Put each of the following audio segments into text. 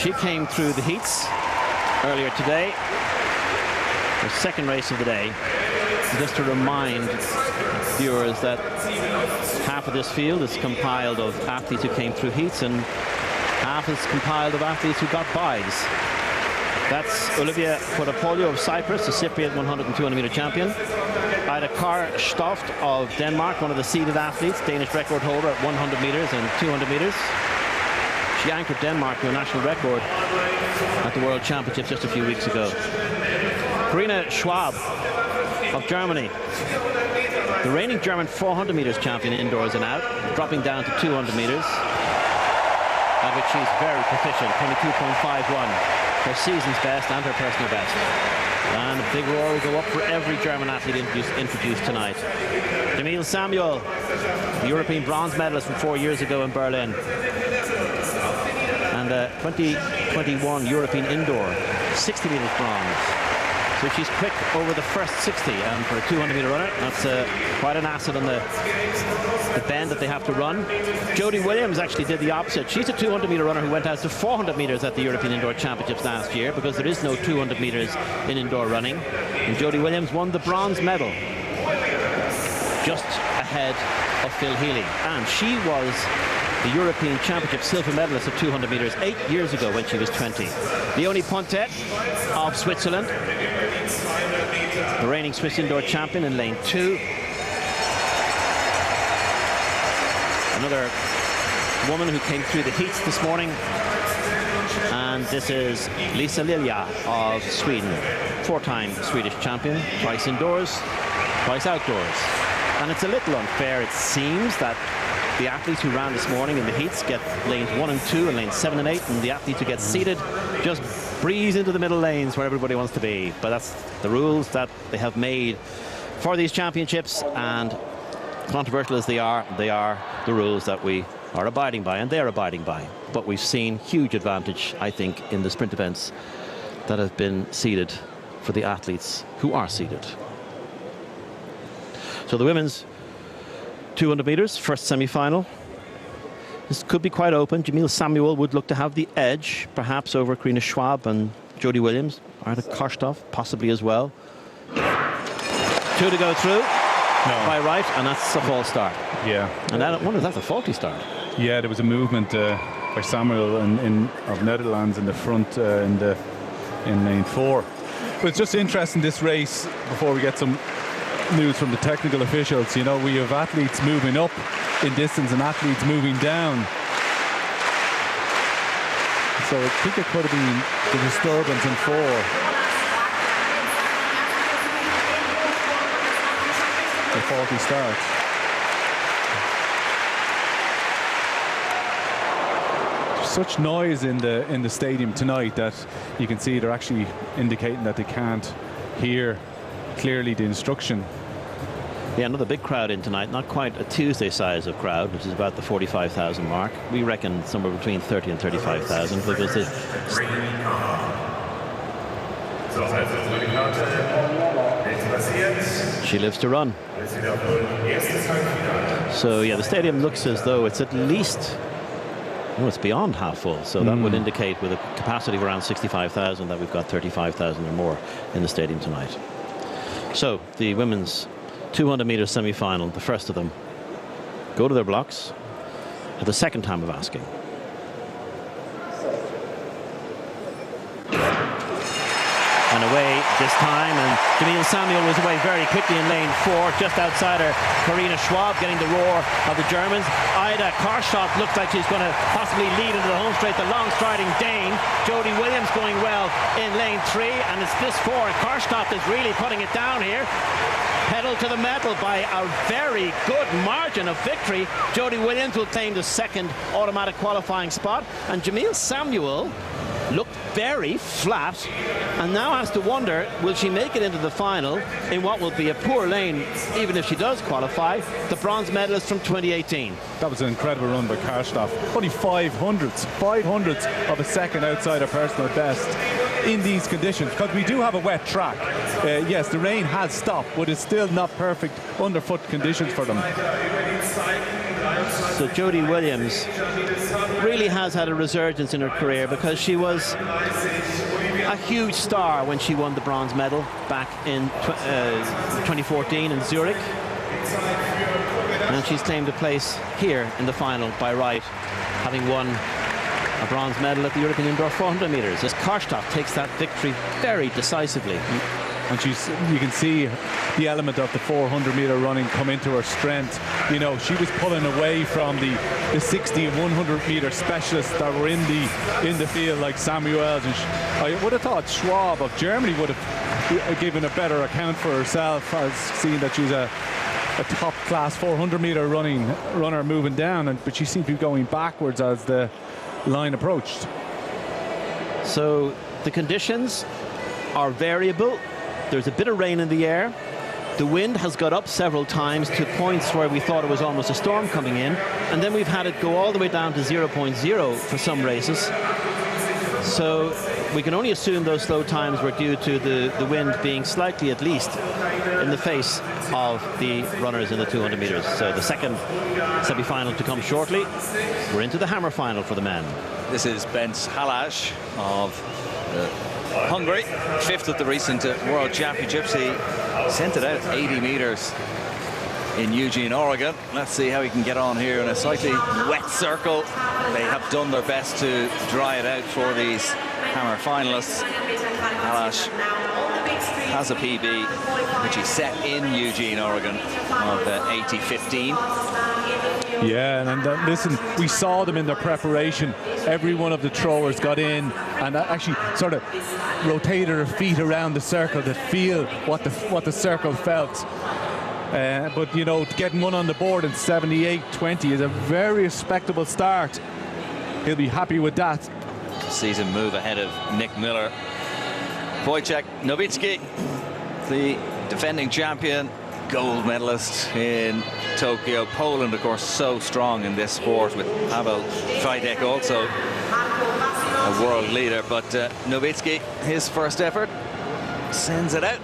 She came through the heats earlier today, the second race of the day. Just to remind viewers that half of this field is compiled of athletes who came through heats and half is compiled of athletes who got byes. That's Olivia Podopolio of Cyprus, the Cypriot 100 and 200 meter champion. Ida Karstoft of Denmark, one of the seeded athletes, Danish record holder at 100 meters and 200 meters. She anchored Denmark to a national record at the World Championships just a few weeks ago. Karina Schwab of Germany, the reigning German 400 meters champion indoors and out, dropping down to 200 meters, at which she's very proficient, 22.51. Her season's best and her personal best. And a big roar will go up for every German athlete introduced tonight. Jamil Samuel, the European bronze medalist from 4 years ago in Berlin. And the 2021 European indoor 60 meters bronze. So she's quick over the first 60, and for a 200 meter runner, that's quite an asset on the bend that they have to run. Jodie Williams actually did the opposite. She's a 200 meter runner who went out to 400 meters at the European Indoor Championships last year, because there is no 200 meters in indoor running. And Jodie Williams won the bronze medal, just ahead of Phil Healy. And she was the European Championship silver medalist at 200 meters 8 years ago when she was 20. Leonie Pontet of Switzerland, the reigning Swiss indoor champion in lane 2. Another woman who came through the heats this morning, and this is Lisa Lilja of Sweden, 4-time Swedish champion, twice indoors, twice outdoors. And it's a little unfair, it seems, that the athletes who ran this morning in the heats get lanes 1 and 2 and lanes 7 and 8, and the athletes who get seated just breeze into the middle lanes where everybody wants to be. But that's the rules that they have made for these championships, and controversial as they are the rules that we are abiding by, and they're abiding by. But we've seen huge advantage, I think, in the sprint events that have been seeded for the athletes who are seeded. So the women's 200 meters, first semi-final. This could be quite open. Jamil Samuel would look to have the edge, perhaps over Karina Schwab and Jodie Williams. Arda Karstoff, possibly as well. 2 to go through. No. By right, and that's a false start. Yeah. And I wonder if that's a faulty start. Yeah, there was a movement by Samuel of Netherlands in the front in lane 4. But it's just interesting, this race, before we get some news from the technical officials. You know, we have athletes moving up in distance and athletes moving down. So I think it could have been the disturbance in 4. The faulty start. There's such noise in the stadium tonight that you can see they're actually indicating that they can't hear clearly the instruction. Yeah, another big crowd in tonight. Not quite a Tuesday size of crowd, which is about the 45,000 mark. We reckon somewhere between 30 and 35,000, because she lives to run. So yeah, the stadium looks as though it's at least, well, it's beyond half full. So that would indicate, with a capacity of around 65,000, that we've got 35,000 or more in the stadium tonight. So the women's 200 meter semi-final, the first of them, go to their blocks for the second time of asking. And away this time, and Jamil Samuel was away very quickly in lane 4, just outside her. Karina Schwab getting the roar of the Germans. Ida Karstoff looks like she's going to possibly lead into the home straight. The long striding Dane. Jodie Williams going well in lane 3, and it's this 4. Karstoff is really putting it down here. Pedal to the metal by a very good margin of victory. Jodie Williams will claim the second automatic qualifying spot, and Jamil Samuel looked very flat and now has to wonder, will she make it into the final in what will be a poor lane, even if she does qualify, the bronze medalist from 2018. That was an incredible run by Karstoff. Only 500ths of a second outside her personal best in these conditions, because we do have a wet track. Yes, the rain has stopped, but it's still not perfect underfoot conditions for them. So Jodie Williams really has had a resurgence in her career, because she was a huge star when she won the bronze medal back in 2014 in Zurich. And she's claimed a place here in the final by right, having won a bronze medal at the European Indoor 400 meters, as Karstoff takes that victory very decisively. And you can see the element of the 400-meter running come into her strength. You know, she was pulling away from the 60 and 100-meter specialists that were in the field, like Samuels. And I would have thought Schwab of Germany would have given a better account for herself, as seeing that she's a top-class 400-meter runner moving down, but she seemed to be going backwards as the line approached. So the conditions are variable. There's a bit of rain in the air. The wind has got up several times to points where we thought it was almost a storm coming in, and then we've had it go all the way down to 0.0 for some races. So we can only assume those slow times were due to the wind being slightly, at least, in the face of the runners in the 200 meters. So the second semi-final to come shortly. We're into the hammer final for the men. This is Bence Halas of Hungary, fifth at the recent World Championships. He sent it out 80 meters in Eugene, Oregon. Let's see how he can get on here in a slightly wet circle. They have done their best to dry it out for these hammer finalists. Halas has a PB which he set in Eugene, Oregon of 80.15. Yeah, and listen, we saw them in their preparation. Every one of the throwers got in and actually sort of rotated her feet around the circle to feel what the circle felt. But, you know, getting one on the board in 78.20 is a very respectable start. He'll be happy with that. Sees him move ahead of Nick Miller. Wojciech Nowicki, the defending champion, gold medalist in Tokyo. Poland, of course, so strong in this sport, with Paweł Fajdek also a world leader. But Nowicki, his first effort, sends it out.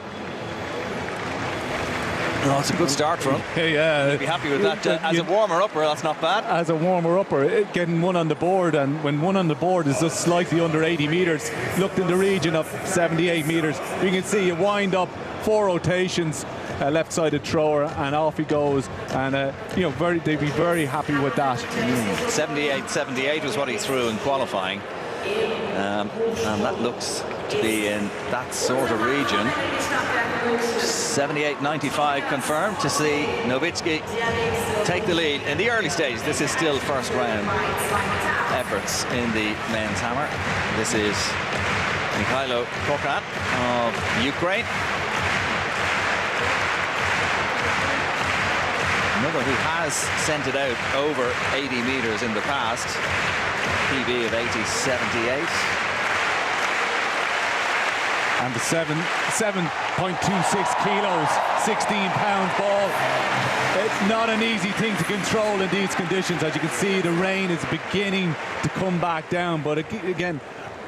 Oh, it's a good start for him. Yeah, you'd be happy with that. As a warmer-upper, that's not bad. As a warmer-upper, getting one on the board, and when one on the board is just slightly under 80 meters, looked in the region of 78 meters, you can see you wind up 4 rotations, left-sided thrower, and off he goes. And you know, they'd be very happy with that. 78 was what he threw in qualifying, and that looks to be in that sort of region. 78.95 confirmed to see Nowicki take the lead in the early stages. This is still first round efforts in the men's hammer. This is Mikhailo Kokan of Ukraine. Another who has sent it out over 80 meters in the past. PB of 80.78. And the 7.26 kilos, 16-pound ball. It's not an easy thing to control in these conditions. As you can see, the rain is beginning to come back down. But again,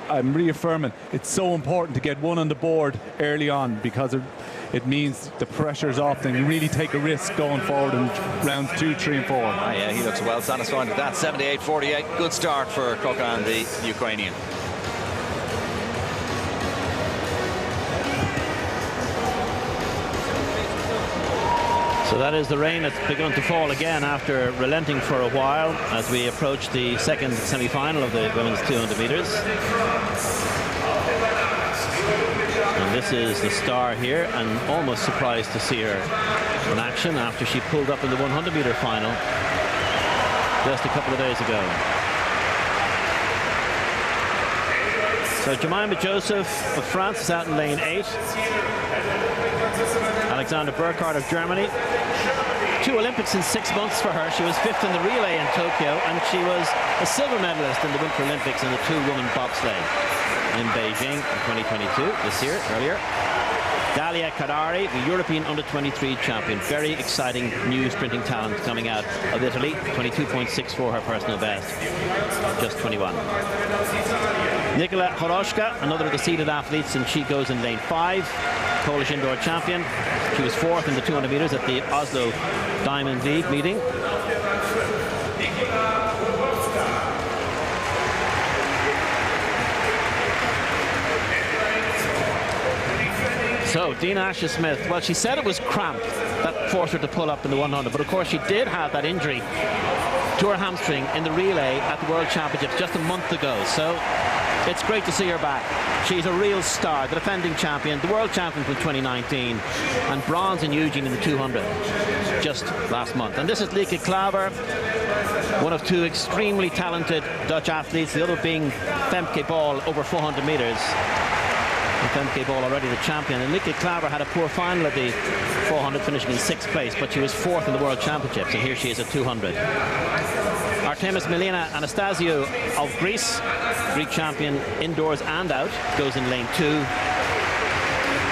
I'm reaffirming, it's so important to get one on the board early on, because it means the pressure's off and you really take a risk going forward in rounds 2, 3 and 4. Oh, yeah, he looks well satisfied with that. 78.48, good start for Kokan, the Ukrainian. So that is the rain that's begun to fall again after relenting for a while as we approach the second semi-final of the women's 200 meters. And this is the star here, and almost surprised to see her in action after she pulled up in the 100-meter final just a couple of days ago. So Jemima Joseph of France is out in lane 8. Alexander Burkhardt of Germany. 2 Olympics in 6 months for her. She was 5th in the relay in Tokyo, and she was a silver medalist in the Winter Olympics in the 2-woman bobsleigh in Beijing in 2022, this year, earlier. Dalia Kadari, the European under-23 champion. Very exciting new sprinting talent coming out of Italy. 22.64 her personal best. Just 21. Nikola Horoshka, another of the seeded athletes, and she goes in lane 5. Polish indoor champion. She was 4th in the 200 meters at the Oslo Diamond League meeting. So, Dina Asher-Smith, well, she said it was cramp that forced her to pull up in the 100, but of course she did have that injury to her hamstring in the relay at the World Championships just a month ago. So, it's great to see her back. She's a real star, the defending champion, the world champion from 2019, and bronze in Eugene in the 200 just last month. And this is Lieke Klaver, one of two extremely talented Dutch athletes, the other being Femke Bol over 400 meters. And Femke Bol already the champion. And Lieke Klaver had a poor final at the 400, finishing in 6th place, but she was 4th in the World Championships, and here she is at 200. Artemis Milena Anastasiou of Greece, Greek champion indoors and out, goes in lane 2.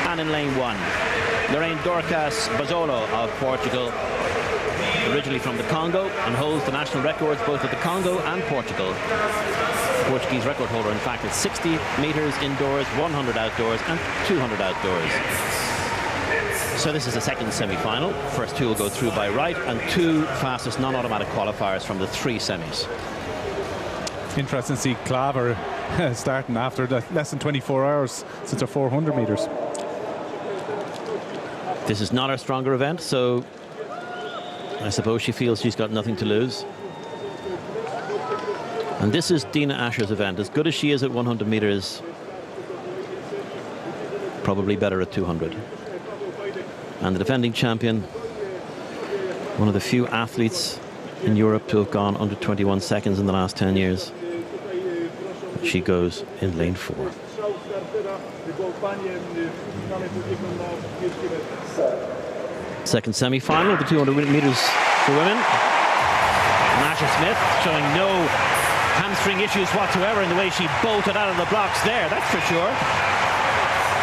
And in lane 1, Lorraine Dorcas Bazzolo of Portugal, originally from the Congo, and holds the national records both at the Congo and Portugal. The Portuguese record holder, in fact, is 60 meters indoors, 100 outdoors, and 200 outdoors. So this is the second semi-final. First two will go through by right, and two fastest non-automatic qualifiers from the 3 semis. Interesting to see Klaver starting after less than 24 hours since her 400 meters. This is not her stronger event, so I suppose she feels she's got nothing to lose. And this is Dina Asher's event. As good as she is at 100 meters, probably better at 200. And the defending champion, one of the few athletes in Europe to have gone under 21 seconds in the last 10 years. She goes in lane 4. Second semi-final of the 200 meters for women. And Asher-Smith showing no hamstring issues whatsoever in the way she bolted out of the blocks there, that's for sure.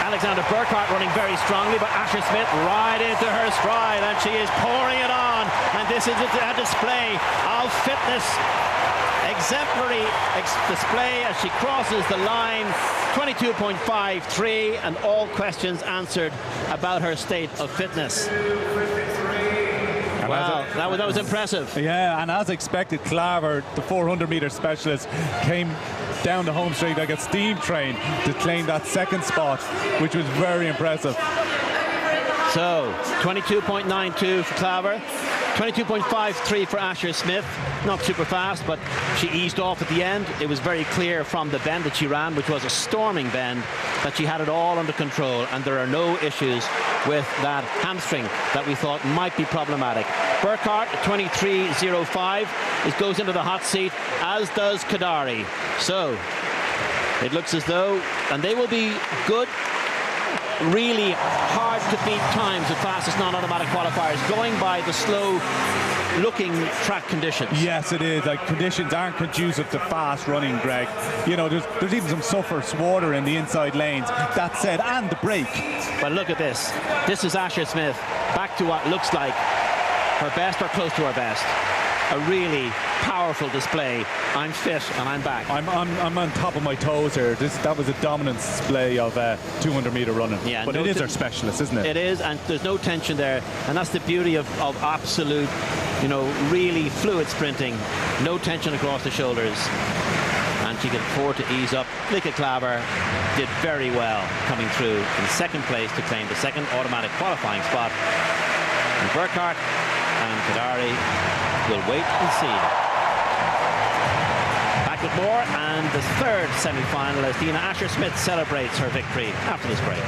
Alexander Burkhardt running very strongly, but Asher-Smith right into her stride, and she is pouring it on. And this is a display of fitness, exemplary display as she crosses the line. 22.53, and all questions answered about her state of fitness. Wow, that was impressive. Yeah, and as expected, Klaver, the 400-meter specialist, came down the home straight like a steam train to claim that second spot, which was very impressive. So, 22.92 for Klaver, 22.53 for Asher-Smith. Not super fast, but she eased off at the end. It was very clear from the bend that she ran, which was a storming bend, that she had it all under control, and there are no issues with that hamstring that we thought might be problematic. Burkhardt at 23.05 goes into the hot seat, as does Kadari. So it looks as though, and they will be good, really hard to beat times at fastest non-automatic qualifiers, going by the slow looking track conditions. Yes, it is. Like, conditions aren't conducive to fast running, Greg. You know, there's even some surface water in the inside lanes. That said, and the break. But look at this. This is Asher-Smith back to what looks like her best or close to her best. A really powerful display. I'm fit and I'm back. I'm on top of my toes here. That was a dominant display of 200-meter running. Yeah, but it is our specialist, isn't it? It is, and there's no tension there, and that's the beauty of absolute, you know, really fluid sprinting. No tension across the shoulders, and she can afford to ease up. Lieke Klaver did very well coming through in second place to claim the second automatic qualifying spot. And Burkhardt and Kadari will wait and see. Back with more, and the third semi-final as Dina Asher-Smith celebrates her victory after this break.